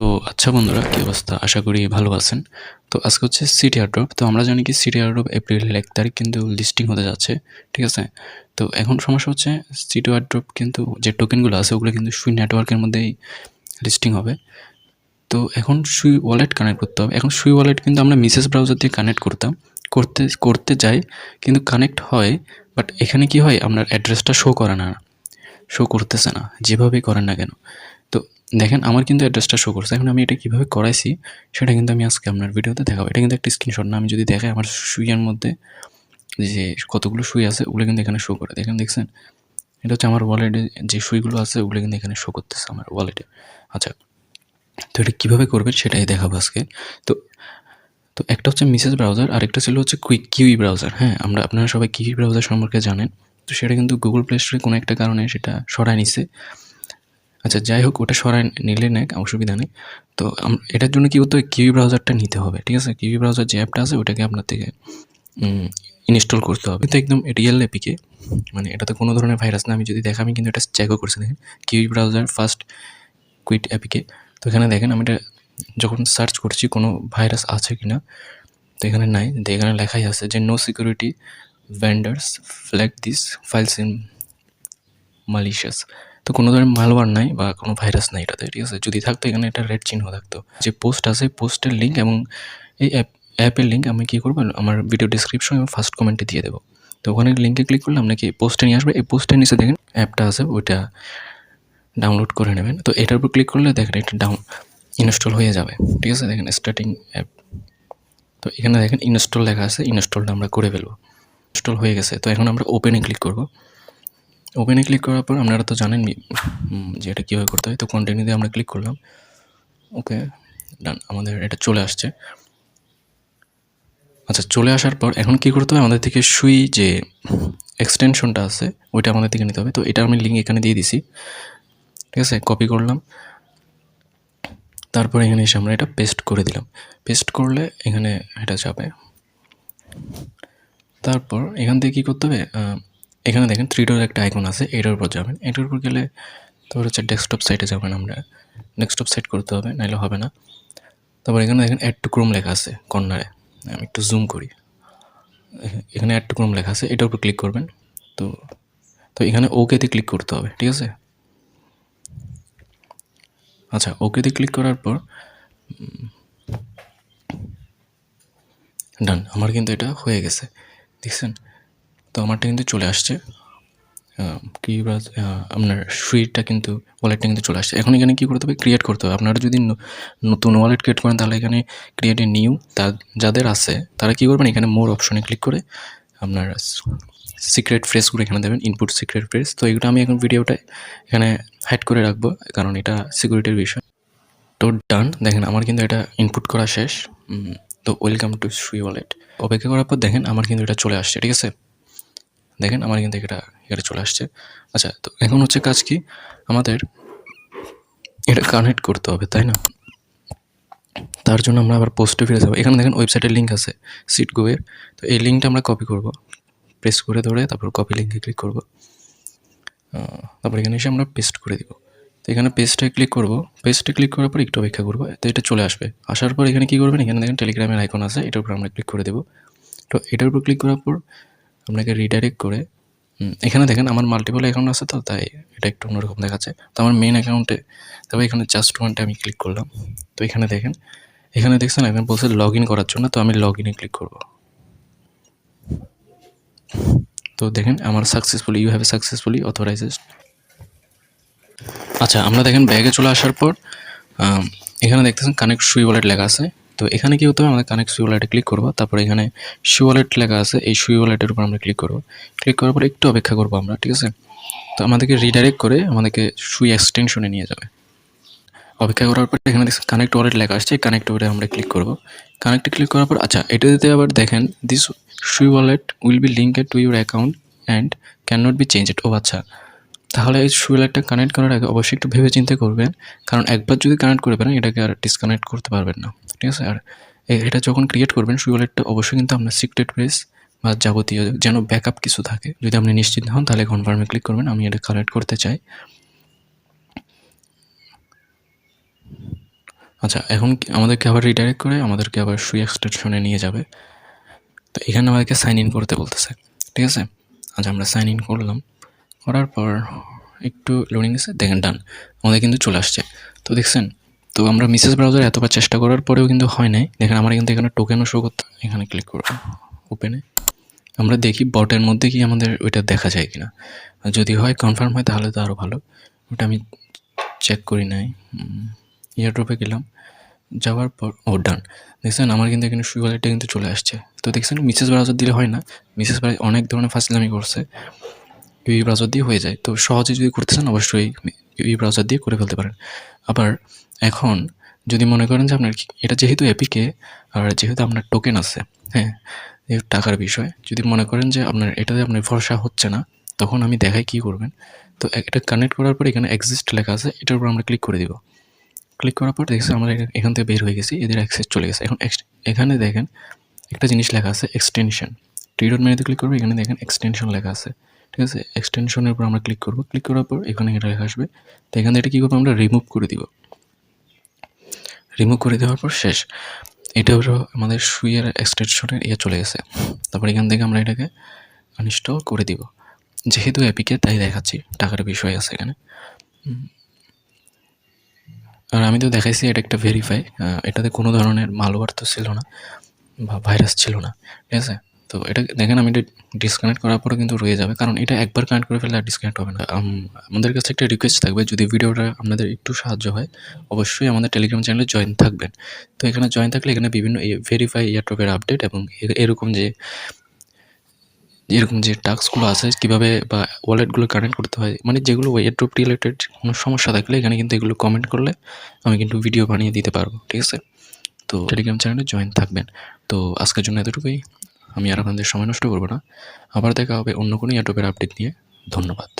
তো আচ্ছা বন্ধুরা, কি অবস্থা? আশা করি ভালো আছেন। তো আজকে হচ্ছে সিটি এয়ারড্রপ। তো আমরা জানি কি সিটি এয়ারড্রপ এপ্রিলের ১ তারিখ কিন্তু লিস্টিং হতে যাচ্ছে। ঠিক আছে? তো এখন সমস্যা হচ্ছে সিটি এয়ারড্রপ কিন্তু যে টোকেনগুলো আছে ওগুলো কিন্তু সুই নেটওয়ার্কের মধ্যেই লিস্টিং হবে। তো এখন সুই ওয়ালেট কানেক্ট করতে হবে। এখন সুই ওয়ালেট কিন্তু আমরা মিসেস ব্রাউজার দিয়ে কানেক্ট করতাম। করতে যাই কিন্তু কানেক্ট হয়। বাট এখানে কি হয়, আপনার অ্যাড্রেসটা শো করে না, শো করতেছে না, যেভাবেই করেন না কেন। তো দেখেন আমার কিন্তু অ্যাড্রেসটা শো করছে। এখন আমি এটা কীভাবে করাইছি সেটা কিন্তু আমি আজকে আপনার ভিডিওতে দেখাবো। এটা কিন্তু একটা স্ক্রিনশট না, আমি যদি দেখাই আমার সুইয়ের মধ্যে যে কতগুলো সুই আছে ওগুলো কিন্তু এখানে শো করে। দেখছেন? এটা হচ্ছে আমার ওয়ালেটে যে সুইগুলো আছে ওগুলো কিন্তু এখানে শো করতেছে আমার ওয়ালেটে। আচ্ছা, তো এটা কীভাবে করবেন সেটাই দেখাবো আজকে। তো তো একটা হচ্ছে মিসেস ব্রাউজার, আরেকটা ছিল হচ্ছে কিউই ব্রাউজার। হ্যাঁ, আপনারা সবাই কিউই ব্রাউজার সম্পর্কে জানেন। তো সেটা কিন্তু গুগল প্লে স্টোরে কোনো একটা কারণে সেটা সরায় নিছে। আচ্ছা, যাই হোক, ওটা সরায় নিলে নেক, অসুবিধা নেই। তো এটার জন্য কী করতে হবে, কিউই ব্রাউজারটা নিতে হবে। ঠিক আছে? কিউই ব্রাউজার যে অ্যাপটা আছে ওটাকে আপনার থেকে ইনস্টল করতে হবে। কিন্তু একদম রিয়েল এপিকে, মানে এটাতে কোনো ধরনের ভাইরাস না। আমি যদি দেখা, আমি কিন্তু এটা চেকও করছি। দেখেন, Kiwi browser first quit APK. তো এখানে দেখেন আমি এটা যখন সার্চ করছি কোনো ভাইরাস আছে কি না, তো এখানে নাই। এখানে লেখাই আছে যে no security vendors flag this files in malicious. তো কোনো ধরনের মালওয়্যার নাই বা কোনো ভাইরাস নাই এটাতে। ঠিক আছে? যদি থাকতো এখানে একটা রেড চিহ্ন থাকতো। যে পোস্ট আছে, পোস্টের লিঙ্ক এবং এই অ্যাপের লিঙ্ক আমি কী করবো, আমার ভিডিও ডিসক্রিপশন এবং ফার্স্ট কমেন্টে দিয়ে দেবো। তো ওখানে লিঙ্কে ক্লিক করলে আপনাকে পোস্টে নিয়ে আসবে। এই পোস্টের নিচে দেখেন অ্যাপটা আছে, ওইটা ডাউনলোড করে নেবেন। তো এটার উপর ক্লিক করলে দেখেন এটা ইনস্টল হয়ে যাবে। ঠিক আছে? দেখেন স্টার্টিং অ্যাপ। তো এখানে দেখেন ইনস্টল লেখা আছে, ইনস্টলটা আমরা করে ফেলবো। ইনস্টল হয়ে গেছে। তো এখন আমরা ওপেনে ক্লিক করবো। ওপেনে ক্লিক করার পর আপনারা তো জানেন যে এটা কীভাবে করতে হয়। তো কন্টিনিউতে আমরা ক্লিক করলাম। ওকে, ডান, আমাদের এটা চলে আসছে। আচ্ছা, চলে আসার পর এখন কী করতে হবে, আমাদের থেকে সুই যে এক্সটেনশনটা আছে ওইটা আমাদের থেকে নিতে হবে। তো এটা আমি লিঙ্ক এখানে দিয়ে দিছি। ঠিক আছে? কপি করলাম, তারপর এখানে এসে আমরা এটা পেস্ট করে দিলাম। পেস্ট করলে এখানে এটা যাবে। তারপর এখান থেকে কী করতে হবে, এখানে দেখেন 3 ডট একটা আইকন আছে, এটার উপর যাবেন। এটার উপর গেলে তারপর হচ্ছে ডেস্কটপ সাইটে যাবেন। আমরা ডেস্কটপ সাইট করতে হবে, নাহলে হবে না। তারপর এখানে দেখেন অ্যাড টু ক্রোম লেখা আছে কর্নারে। আমি একটু জুম করি। এখানে অ্যাড টু ক্রোম লেখা আছে, এটার উপর ক্লিক করবেন। তো তো এখানে ওকেতে ক্লিক করতে হবে। ঠিক আছে? আচ্ছা, ওকেতে ক্লিক করার পর ডান, আমার কিন্তু এটা হয়ে গেছে। দেখছেন? তো আমারটা কিন্তু চলে আসছে। কি আপনার সুইটা কিন্তু ওয়ালেটটা কিন্তু চলে আসছে। এখন এখানে কী করতে হবে, ক্রিয়েট করতে হবে। আপনারা যদি নতুন ওয়ালেট ক্রিয়েট করেন তাহলে এখানে ক্রিয়েট এ নিউ, যাদের আছে তারা কী করবেন, এখানে মোর অপশনে ক্লিক করে আপনার সিক্রেট ফ্রেজগুলো এখানে দেবেন, ইনপুট সিক্রেট ফ্রেজ। তো এগুলো আমি এখন ভিডিওটা এখানে হাইড করে রাখবো, কারণ এটা সিকিউরিটির বিষয়। তো ডান, দেখেন আমার কিন্তু এটা ইনপুট করা শেষ। তো ওয়েলকাম টু সুই ওয়ালেট। অপেক্ষা করার পর দেখেন আমার কিন্তু এটা চলে আসছে। ঠিক আছে? দেখেন আমার কিন্তু এটা চলে আসছে। আচ্ছা, তো এখন হচ্ছে কাজ কি, আমাদের এটা কানেক্ট করতে হবে, তাই না? তার জন্য আমরা আবার পোস্টে ফিরে যাবো। এখানে দেখেন ওয়েবসাইটের লিঙ্ক আছে সিটগো-এর। তো এই লিঙ্কটা আমরা কপি করব, প্রেস করে ধরে তারপর কপি লিঙ্কে ক্লিক করব। তারপর এখানে এসে আমরা পেস্ট করে দিব। তো এখানে পেস্টে ক্লিক করব। পেস্টে ক্লিক করার পর একটু অপেক্ষা করবো। তো এটা চলে আসবে। আসার পর এখানে কী করবেন, এখানে দেখেন টেলিগ্রামের আইকন আছে, এটার উপর আমরা ক্লিক করে দেবো। তো এটার উপর ক্লিক করার পর আপনাকে রিডাইরেক্ট করে এখানে দেখেন আমার মাল্টিপল অ্যাকাউন্ট আছে, তো তাই এটা একটু অন্যরকম দেখাচ্ছে। তো আমার মেন অ্যাকাউন্টে, তবে এখানে জাস্ট ওয়ানটা আমি ক্লিক করলাম। তো এখানে দেখেন, এখানে দেখছেন এখানে বলছে লগ ইন করার জন্য। তো আমি লগ ইনে ক্লিক করব। তো দেখেন আমার successfully, you have successfully authorized. আচ্ছা, আমরা দেখেন ব্যাগে চলে আসার পর এখানে দেখতেছেন কানেক্ট সুই ওয়ালেট লেখা আছে। তো এখানে কী হতে হবে, আমাদের কানেক্ট সুই ওয়ালেটে ক্লিক করবো। তারপরে এখানে সুই ওয়ালেট লেখা আছে, এই সুই ওয়ালেটের উপর আমরা ক্লিক করবো। ক্লিক করার পর একটু অপেক্ষা করবো আমরা। ঠিক আছে? তো আমাদেরকে রিডাইরেক্ট করে আমাদেরকে সুই এক্সটেনশনে নিয়ে যাবে। অপেক্ষা করার পর এখানে দেখছেন কানেক্ট ওয়ালেট লেখা আসছে, কানেক্ট ওয়ালেটে আমরা ক্লিক করব। কানেক্টে ক্লিক করার পর আচ্ছা, এটাতে আবার দেখেন this Sui wallet will be linked to your account and can not be changed. ও আচ্ছা, তাহলে এই সুই ওয়ালেটটা কানেক্ট করার আগে অবশ্যই একটু ভেবে চিন্তে করবেন, কারণ একবার যদি কানেক্ট করে ফেলেন এটাকে আর ডিসকানেক্ট করতে পারবেন না। ঠিক আছে? আর এটা যখন ক্রিয়েট করবেন সুই ওয়ালেটটা অবশ্যই কিন্তু আপনার সিক্রেট ফ্রেজ বা যাবতীয় যেন ব্যাকআপ কিছু থাকে। যদি আপনি নিশ্চিত হন তাহলে কনফার্মে ক্লিক করবেন। আমি এটা কানেক্ট করতে চাই। আচ্ছা, এখন আমাদেরকে আবার রিডাইরেক্ট করে আমাদেরকে আবার সুই এক্সটেনশনে নিয়ে যাবে। তো এখানে আমাদেরকে সাইন ইন করতে বলতেছে, ঠিক আছে? আচ্ছা, আমরা সাইন ইন করলাম। করার পর একটু লোডিং এসে দেখেন ডান, আমাদের কিন্তু চলে আসছে। তো দেখছেন, তো আমরা মিসেস ব্রাউজার এতবার চেষ্টা করার পরেও কিন্তু হয় নাই। দেখেন আমার কিন্তু এখানে টোকেনও শো করতে, এখানে ক্লিক করব ওপেনে, আমরা দেখি বটের মধ্যে কি আমাদের ওইটা দেখা যায় কিনা। যদি হয় কনফার্ম হয় তাহলে তো আরও ভালো। ওটা আমি চেক করি নাই। এয়ারড্রপে গেলাম, যাওয়ার পর ডান, দেখছেন আমার কিন্তু এখানে সুই ওয়ালেটটা কিন্তু চলে আসছে। তো দেখছেন মিসেস ব্রাউজার দিলে হয় না, মিসেস ব্রাউজার অনেক ধরনের ফাজলামি করছে, ইউই ব্রাউজার দিয়ে হয়ে যায়। তো সহজে যদি করতে চান অবশ্যই ইউই ব্রাউজার দিয়ে করে ফেলতে পারেন। আবার এখন যদি মনে করেন যে আপনার এটা যেহেতু এপিকে আর যেহেতু আপনার টোকেন আছে, হ্যাঁ, যেহেতু টাকার বিষয়, যদি মনে করেন যে আপনার এটাতে আপনার ভরসা হচ্ছে না, তখন আমি দেখাই কী করবেন। তো এটা কানেক্ট করার পর এখানে এক্সিস্ট লেখা আছে, এটার উপর আমরা ক্লিক করে দিব। ক্লিক করার পর দেখছি আমরা এখান থেকে বের হয়ে গেছি, এদের অ্যাক্সেস চলে গেছে। এখন এখানে দেখেন একটা জিনিস লেখা আছে এক্সটেনশন, থ্রি ডট মেনুতে ক্লিক করবো, এখানে দেখেন এক্সটেনশন লেখা আছে, ঠিক আছে? এক্সটেনশনের উপর আমরা ক্লিক করবো, ক্লিক করার পর এখানে এটা লেখা আসবে। তো এখান থেকে এটা কী করবো, আমরা রিমুভ করে দিব। রিমুভ করে দেওয়ার পর শেষ। এটা হলো আমাদের সুইয়ের এক্সটেনশনের চলে গেছে। তারপর এখান থেকে আমরা এটাকে আনইনস্টল করে দিব। যেহেতু এপিকে তাই দেখাচ্ছি, টাকার বিষয় আছে এখানে। আর আমি তো দেখাইছি এটা একটা ভেরিফাই, এটাতে কোনো ধরনের মালওয়্যার তো ছিল না বা ভাইরাস ছিল না, ঠিক আছে? তো এটা দেখেন আমি এটা ডিসকানেক্ট করার পরে কিন্তু রয়ে যাবে, কারণ এটা একবার কানেক্ট করে ফেললে আর ডিসকানেক্ট হবে না। আমাদের কাছে একটা রিকোয়েস্ট থাকবে, যদি ভিডিওটা আপনাদের একটু সাহায্য হয় অবশ্যই আমাদের টেলিগ্রাম চ্যানেলে জয়েন থাকবেন। তো এখানে জয়েন থাকলে এখানে বিভিন্ন ভেরিফাই এয়ারড্রপের আপডেট এবং এরকম যে টাস্কগুলো আছে কীভাবে বা ওয়ালেটগুলো কানেক্ট করতে হয়, মানে যেগুলো এয়ারড্রপ রিলেটেড কোনো সমস্যা থাকলে এখানে কিন্তু এগুলো কমেন্ট করলে আমি কিন্তু ভিডিও বানিয়ে দিতে পারবো, ঠিক আছে? তো টেলিগ্রাম চ্যানেলে জয়েন থাকবেন। তো আজকের জন্য এতটুকুই। আমি আর আপনাদের সময় নষ্ট করব না। আবার দেখা হবে অন্য কোনো এয়ারড্রপের আপডেট নিয়ে। ধন্যবাদ।